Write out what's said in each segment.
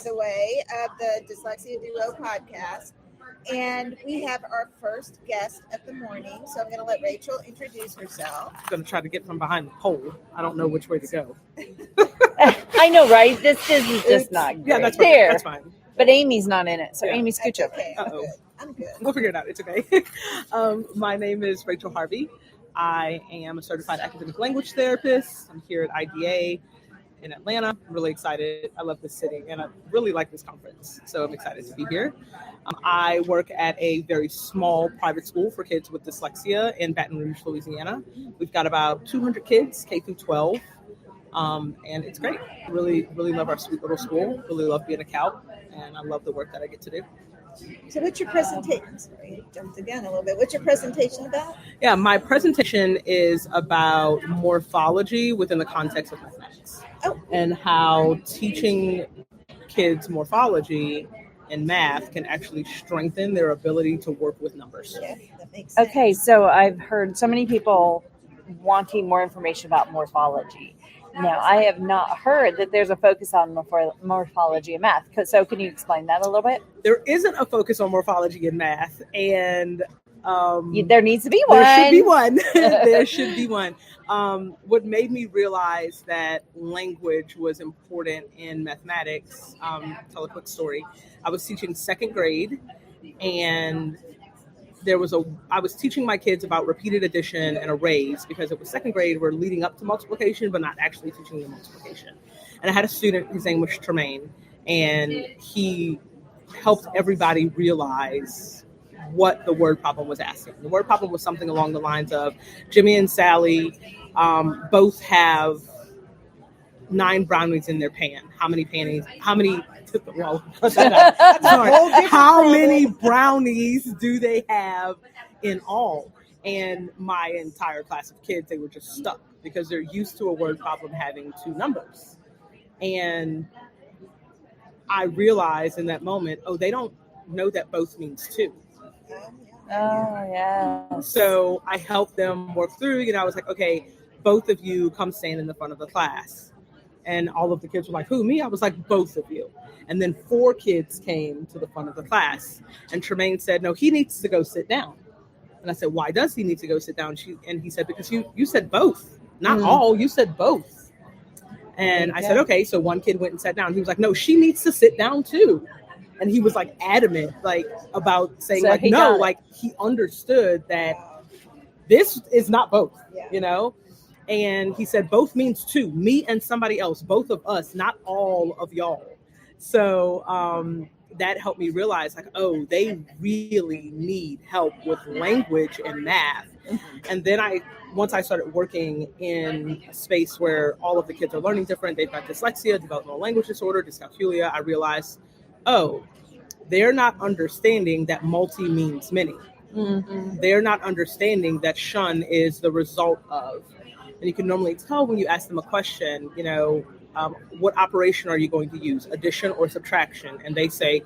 the way, of the Dyslexia Duo podcast. And we have our first guest of the morning. So I'm going to let Rachel introduce herself. I'm going to try to get from behind the pole. I don't know which way to go. I know, right? This is just not great. Yeah, that's there. That's fine. But Amy's not in it, so Yeah. Amy, scooch over. Okay, I'm good. We'll figure it out. It's okay. My name is Rachel Harvey. I am a certified academic language therapist. I'm here at IDA in Atlanta. I'm really excited. I love this city, and I really like this conference, so I'm excited to be here. I work at a very small private school for kids with dyslexia in Baton Rouge, Louisiana. We've got about 200 kids, K through 12, and it's great. Really, really love our sweet little school. Really love being a CALP, and I love the work that I get to do. So what's your presentation? Sorry, I jumped the gun a little bit. What's your presentation about? Yeah, my presentation is about morphology within the context of mathematics. And how teaching kids morphology in math can actually strengthen their ability to work with numbers. Yeah, that makes sense. Okay, so I've heard so many people wanting more information about morphology. Now, I have not heard that there's a focus on morphology in math. So can you explain that a little bit? There isn't a focus on morphology in math, and there needs to be one. There should be one. There should be one. What made me realize that language was important in mathematics, tell a quick story. I was teaching second grade, and I was teaching my kids about repeated addition and arrays because it was second grade. We're leading up to multiplication, but not actually teaching them multiplication. And I had a student, his name was Tremaine, and he helped everybody realize what the word problem was asking. The word problem was something along the lines of Jimmy and Sally both have 9 brownies in their pan. How many brownies do they have in all? And my entire class of kids, they were just stuck because they're used to a word problem having 2 numbers. And I realized in that moment, they don't know that both means 2. Oh, yeah. So I helped them work through, I was like, okay, both of you come stand in the front of the class. And all of the kids were like, who, me? I was like, both of you. And then 4 kids came to the front of the class. And Tremaine said, no, he needs to go sit down. And I said, why does he need to go sit down? And he said, because you said both. Not all, you said both. And I said, okay. So one kid went and sat down. He was like, no, she needs to sit down too. And he was like adamant, about saying he understood that this is not both, And he said both means 2, me and somebody else, both of us, not all of y'all. So that helped me realize they really need help with language and math. And then once I started working in a space where all of the kids are learning different, they've got dyslexia, developmental language disorder, dyscalculia, I realized, they're not understanding that multi means many. Mm-hmm. They're not understanding that shun is the result of. And you can normally tell when you ask them a question, what operation are you going to use, addition or subtraction? And they say,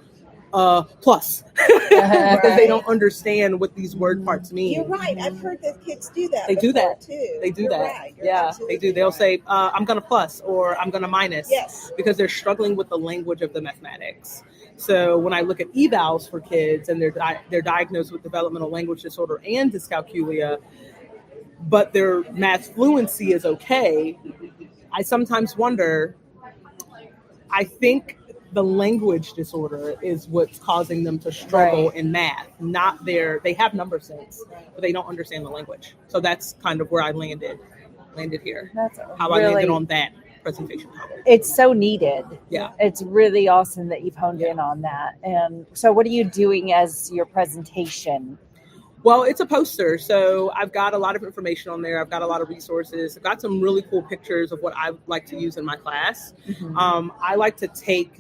plus, because they don't understand what these word parts mean. You're right. I've heard that kids do that. They do that too. They do You're that. Right. Yeah, they do. They'll say, I'm going to plus or I'm going to minus. Yes. Because they're struggling with the language of the mathematics. So when I look at evals for kids and they're diagnosed with developmental language disorder and dyscalculia, but their math fluency is okay, I sometimes wonder, I think the language disorder is what's causing them to struggle in math, they have number sense, but they don't understand the language. So that's kind of where I landed here. That's how I landed on that presentation topic. It's so needed. Yeah. It's really awesome that you've honed in on that. And so what are you doing as your presentation? Well, it's a poster, so I've got a lot of information on there. I've got a lot of resources. I've got some really cool pictures of what I like to use in my class. Mm-hmm. I like to take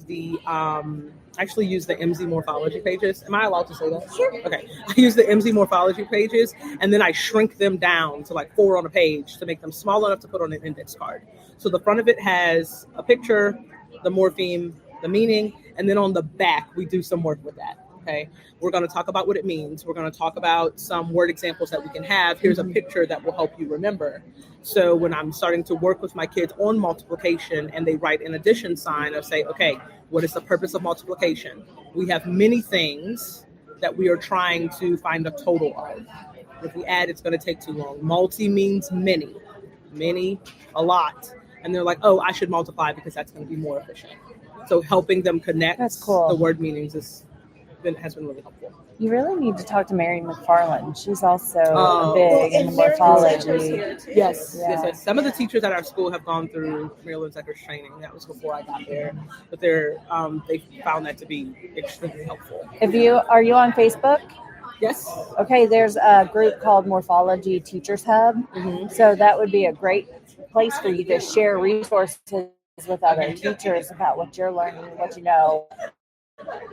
actually use the MZ morphology pages. Am I allowed to say that? Sure. Okay. I use the MZ morphology pages, and then I shrink them down to 4 on a page to make them small enough to put on an index card. So the front of it has a picture, the morpheme, the meaning, and then on the back, we do some work with that. Okay, we're going to talk about what it means. We're going to talk about some word examples that we can have. Here's a picture that will help you remember. So when I'm starting to work with my kids on multiplication and they write an addition sign, I'll say, okay, What is the purpose of multiplication? We have many things that we are trying to find a total of. If we add, it's going to take too long. Multi means many, a lot. And they're like, oh, I should multiply because that's going to be more efficient. So helping them connect That's cool. the word meanings has been really helpful. You really need to talk to Mary McFarland. She's also Well, big in and Maryland's morphology. here too. Yes, Yeah. yes. Some of the teachers at our school have gone through Marilyn Zecker's training. That was before I got there, but they found that to be extremely helpful. Are you on Facebook? Yes. Okay, there's a group called Morphology Teachers Hub. Mm-hmm. So that would be a great place for you to share resources with other teachers about what you're learning, what you know.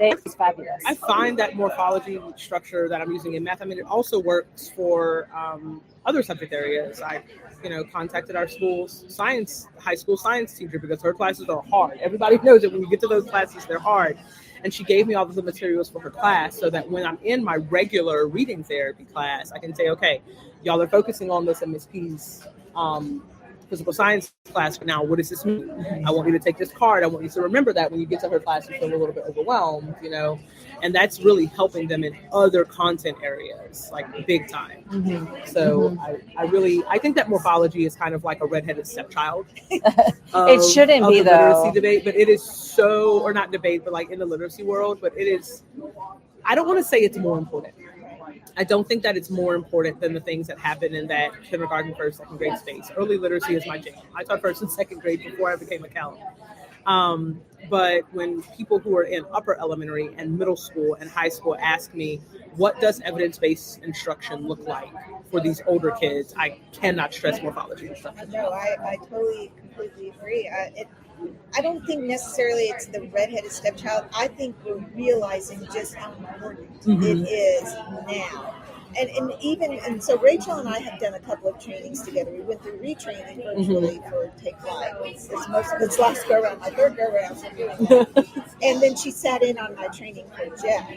It's fabulous. I find that morphology structure that I'm using in math, it also works for other subject areas. I contacted our high school science teacher because her classes are hard. Everybody knows that when you get to those classes, they're hard. And she gave me all of the materials for her class so that when I'm in my regular reading therapy class, I can say, okay, y'all are focusing on this in Miss P's physical science class for now. What does this mean? I want you to take this card. I want you to remember that when you get to her class, you feel a little bit overwhelmed, and that's really helping them in other content areas, like big time. Mm-hmm. So I think that morphology is kind of like a redheaded stepchild. It shouldn't be, the though. Literacy debate, but it is so, or not debate, but like in the literacy world, but it is, I don't want to say it's more important. I don't think that it's more important than the things that happen in that kindergarten, first, second grade space. Early literacy is my jam. I taught first and second grade before I became a count. But when people who are in upper elementary and middle school and high school ask me, what does evidence-based instruction look like for these older kids, I cannot stress morphology instruction. No, I totally, completely agree. I don't think necessarily it's the redheaded stepchild. I think we're realizing just how important it is now. And so Rachel and I have done a couple of trainings together. We went through retraining virtually for Take 5. It's last go around, my third go around for doing that. And then she sat in on my training for Jeff.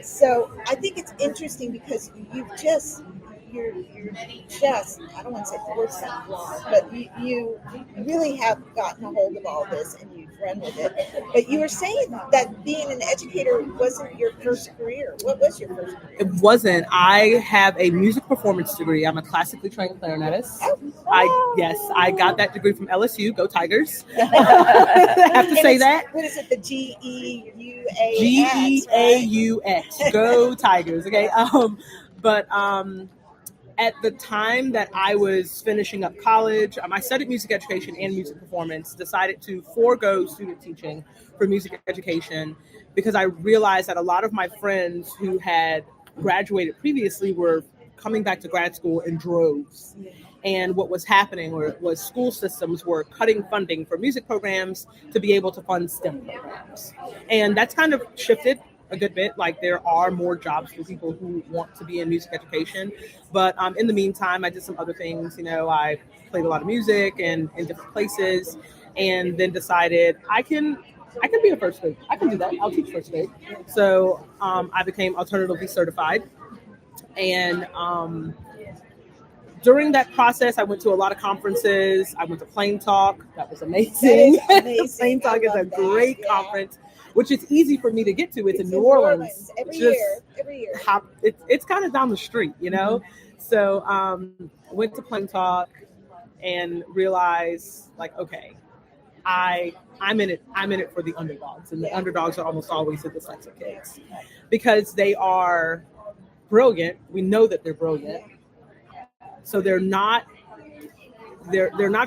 So I think it's interesting because you're just, I don't want to say forced that long, but you really have gotten a hold of all this and you've run with it. But you were saying that being an educator wasn't your first career. What was your first career? It wasn't. I have a music performance degree. I'm a classically trained clarinetist. I got that degree from LSU. Go Tigers. I have to say that. What is it? The GEUAX. GEAUX. Go Tigers. Okay. But at the time that I was finishing up college, I studied music education and music performance, decided to forego student teaching for music education because I realized that a lot of my friends who had graduated previously were coming back to grad school in droves. And what was happening was school systems were cutting funding for music programs to be able to fund STEM programs. And that's kind of shifted a good bit. Like there are more jobs for people who want to be in music education. But in the meantime, I did some other things. I played a lot of music and in different places, and then decided I can be a first grade. I can do that. I'll teach first grade. So I became alternatively certified. And during that process, I went to a lot of conferences. I went to Plain Talk. That was amazing. That is amazing. Plain Talk is a great conference, which is easy for me to get to. It's in New Orleans. Every year. It's kind of down the street, So went to Plain Talk and realized, like, okay, I'm in it for the underdogs, and the underdogs are almost always the dyslexic kids because they are brilliant. We know that they're brilliant, so they're not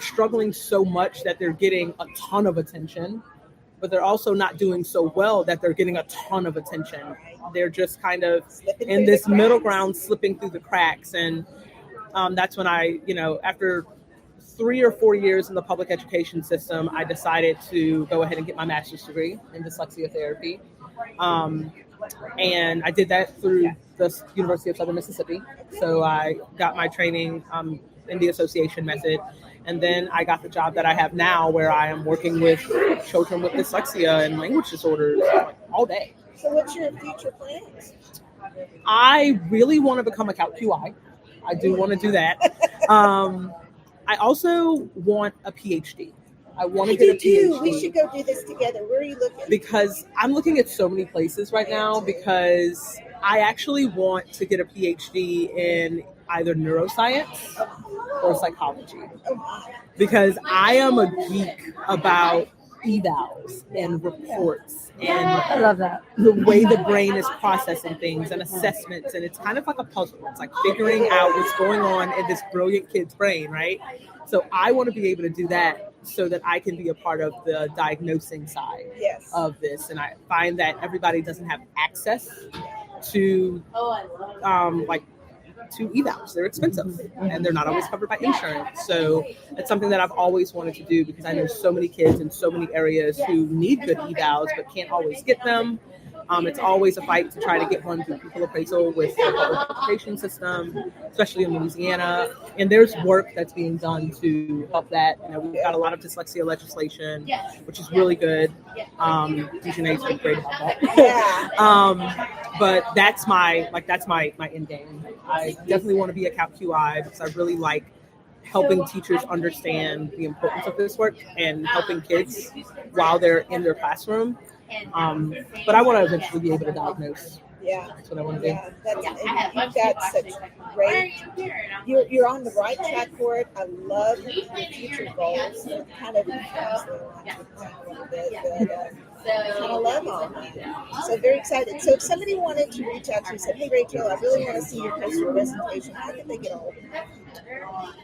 struggling so much that they're getting a ton of attention, but they're also not doing so well that they're getting a ton of attention. They're just kind of in this middle ground, slipping through the cracks. And that's when after 3 or 4 years in the public education system, I decided to go ahead and get my master's degree in dyslexia therapy. And I did that through the University of Southern Mississippi. So I got my training in the association method. And then I got the job that I have now, where I am working with children with dyslexia and language disorders all day. So what's your future plans? I really want to become a CALC QI. I do want to do that. I also want a PhD. I want I to get a do too. PhD. We should go do this together. Where are you looking? Because I'm looking at so many places right now, because I actually want to get a PhD in either neuroscience or psychology. Oh my. Because I am a geek about evals and reports I and love that. the way the brain is processing things and assessments, and it's kind of like a puzzle. It's like figuring out what's going on in this brilliant kid's brain, right? So I want to be able to do that so that I can be a part of the diagnosing side Yes. of this. And I find that everybody doesn't have access to to evals. They're expensive and they're not always covered by insurance. So it's something that I've always wanted to do, because I know so many kids in so many areas who need good evals but can't always get them. It's always a fight to try to get one through pupil appraisal with the public education system, especially in Louisiana. And there's work that's being done to help that. You know, we've got a lot of dyslexia legislation, which is really good. DJ's been great about that. Yeah. But that's my end game. I definitely want to be a CAP QI, because I really like helping teachers understand the importance of this work and helping kids while they're in their classroom. But I want to eventually be able to diagnose. Yeah. That's what I want to do. Yeah, you've got such great. You're on the right track for it. I love your future goals. It kind of becomes the line with mine a little bit, but I kind of love all that. So very excited. So if somebody wanted to reach out to you and said, "Hey Rachel, I really want to see your poster presentation," how can they get a hold of you?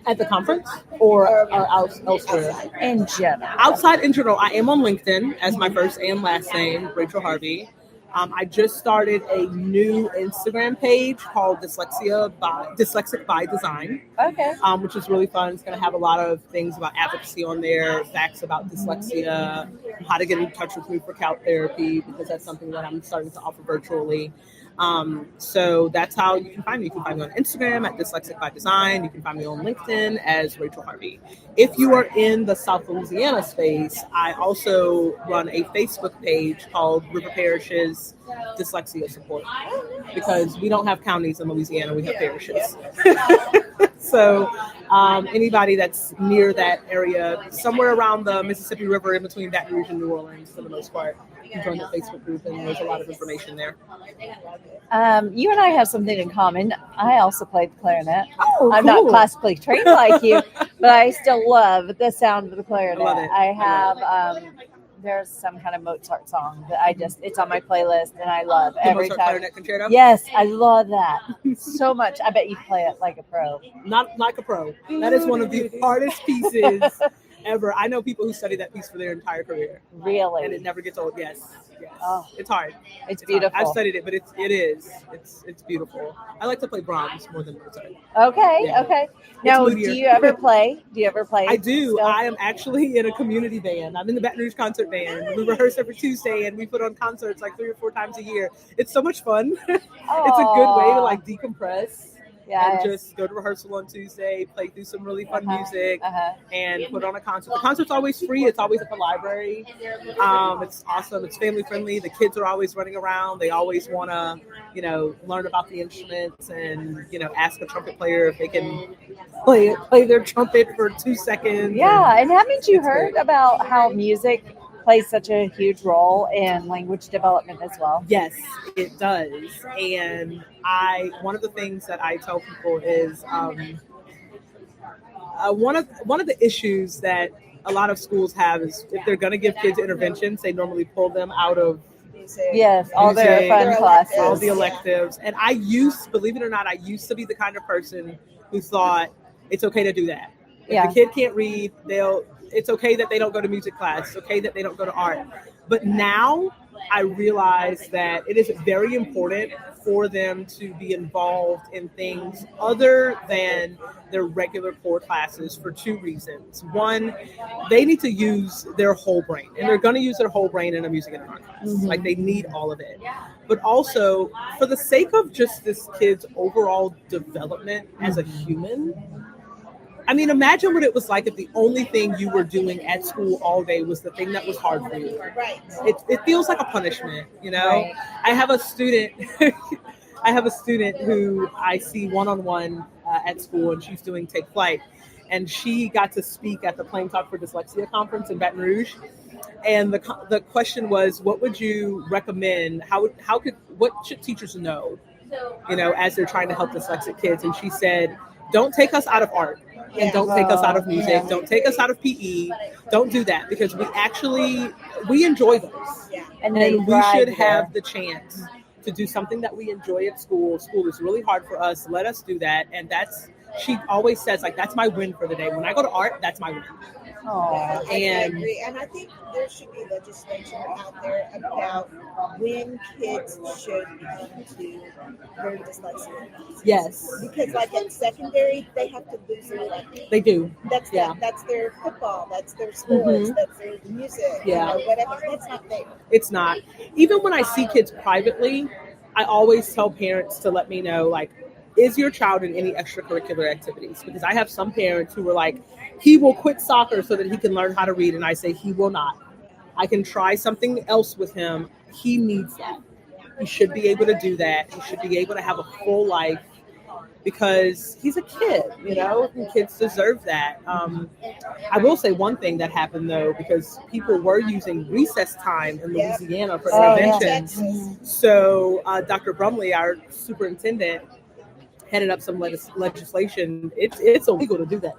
At the conference or elsewhere? Outside. In general. Outside in general, I am on LinkedIn as my first and last name, Rachel Harvey. I just started a new Instagram page called Dyslexic by Design, Okay. which is really fun. It's going to have a lot of things about advocacy on there, facts about dyslexia, how to get in touch with me for CALP therapy, because that's something that I'm starting to offer virtually. So that's how you can find me. You can find me on Instagram at Dyslexic by Design. You can find me on LinkedIn as Rachel Harvey. If you are in the South Louisiana space, I also run a Facebook page called River Parish's Dyslexia Support, because we don't have counties in Louisiana, we have parishes. So anybody that's near that area, somewhere around the Mississippi River in between Baton Rouge and New Orleans, for the most part, you can join the Facebook group, and there's a lot of information there. You and I have something in common. I also played the clarinet. Oh, I'm not classically trained like you, but I still love the sound of the clarinet. I love it. I have there's some kind of Mozart song that it's on my playlist, and I love The every Mozart time. Clarinet Concerto? Yes, I love that so much. I bet you play it like a pro. Not like a pro. That is one of the hardest pieces ever. I know people who study that piece for their entire career, and Really, it never gets old. Yes. Oh. It's hard. it's Hard. beautiful. I've studied it, but it's beautiful. I like to play Brahms more than Mozart. Okay, Yeah. okay. Now, moodier. do you ever play? I do. still? I am actually in a community band. I'm in the Baton Rouge concert band. We rehearse every Tuesday, and we put on concerts like 3 or 4 times a year. It's so much fun. It's a good way to like decompress. Yes. And just go to rehearsal on Tuesday, play through some really fun music, Uh-huh. and put on a concert. The concert's always free. It's always at the library. It's awesome. It's family friendly. The kids are always running around. They always want to, learn about the instruments and, ask a trumpet player if they can play their trumpet for 2 seconds. Yeah, and haven't you It's heard great. about how music plays such a huge role in language development as well? Yes, it does. And one of the things that I tell people is one of the issues that a lot of schools have is if they're going to give kids interventions, they normally pull them out of Yes, all their Music, fun their classes. all the electives. And believe it or not, I used to be the kind of person who thought it's okay to do that. If Yeah. the kid can't read, it's okay that they don't go to music class. It's okay that they don't go to art. But now I realize that it is very important for them to be involved in things other than their regular core classes for 2 reasons. One, they need to use their whole brain, and they're going to use their whole brain in a music and art class. Mhm. Like, they need all of it. But also, for the sake of just this kid's overall development as a human, I mean, imagine what it was like if the only thing you were doing at school all day was the thing that was hard for you. Right. It feels like a punishment, Right. I have a student who I see one-on-one at school, and she's doing Take Flight. and she got to speak at the Plain Talk for Dyslexia conference in Baton Rouge. And the question was, what would you recommend? What should teachers know, as they're trying to help dyslexic kids? And she said, don't take us out of art, and don't take us out of music. Don't take us out of PE. Don't do that, because we enjoy those. And we should have the chance to do something that we enjoy at school. School is really hard for us. Let us do that. And she always says, like, that's my win for the day. When I go to art, that's my win. I agree. And I think there should be legislation out there about when kids should come to learn dyslexia. Yes. Because like in secondary, they have to lose their elective. They do. That's their football. That's their sports. That's their music. Yeah. Whatever. That's not fair. It's not. Even when I see kids privately, I always tell parents to let me know, like, is your child in any extracurricular activities? Because I have some parents who were like, he will quit soccer so that he can learn how to read. And I say, he will not. I can try something else with him. He needs that. He should be able to do that. He should be able to have a full life, because he's a kid, and kids deserve that. I will say one thing that happened, though, because people were using recess time in Louisiana for interventions. Yeah. So Dr. Brumley, our superintendent, headed up some legislation. It's illegal to do that.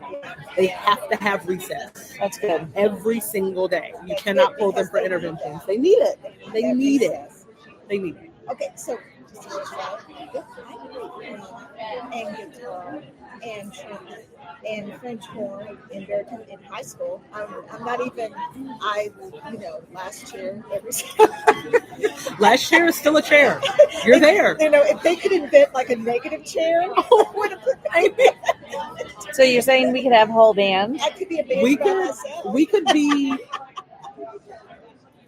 They have to have recess. That's good. Every single day. You cannot pull them for interventions. They need it. They need it. Okay, so and guitar and trumpet and French horn and baritone in high school. I'm not even. Last year every. Last chair is still a chair. You're there. If they could invent like a negative chair, I would have put that. So you're saying we could have a whole band? I could be a band. We could be.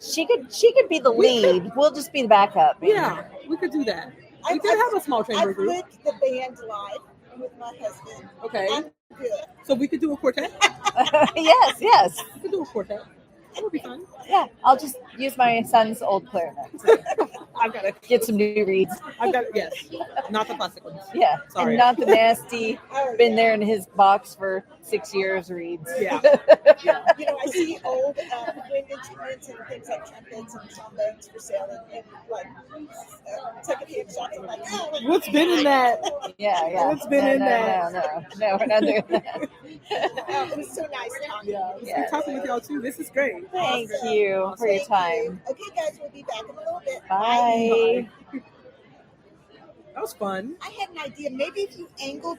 She could be the lead. We'll just be the backup. Yeah, we could do that. We could have a small chamber group. I put the band live with my husband. Okay. I'm good. So we could do a quartet? Yes. We could do a quartet. That would be fun. Yeah, I'll just use my son's old clarinet. I've got to get some new reeds. Yes, not the plastic ones. Yeah, sorry, and not the nasty. Been there in his box for 6 years reeds. Yeah. I see old wind instruments and things like trumpets and trombones for sale, and like secondhand shops. I'm like, what's been in that? Yeah. What's been in that? No, we're not doing that. It was so nice talking. Yeah, it was good talking with y'all too. This is great. Thank you for your time. Okay, guys, we'll be back in a little bit. Bye. That was fun. I had an idea. Maybe if you angled it.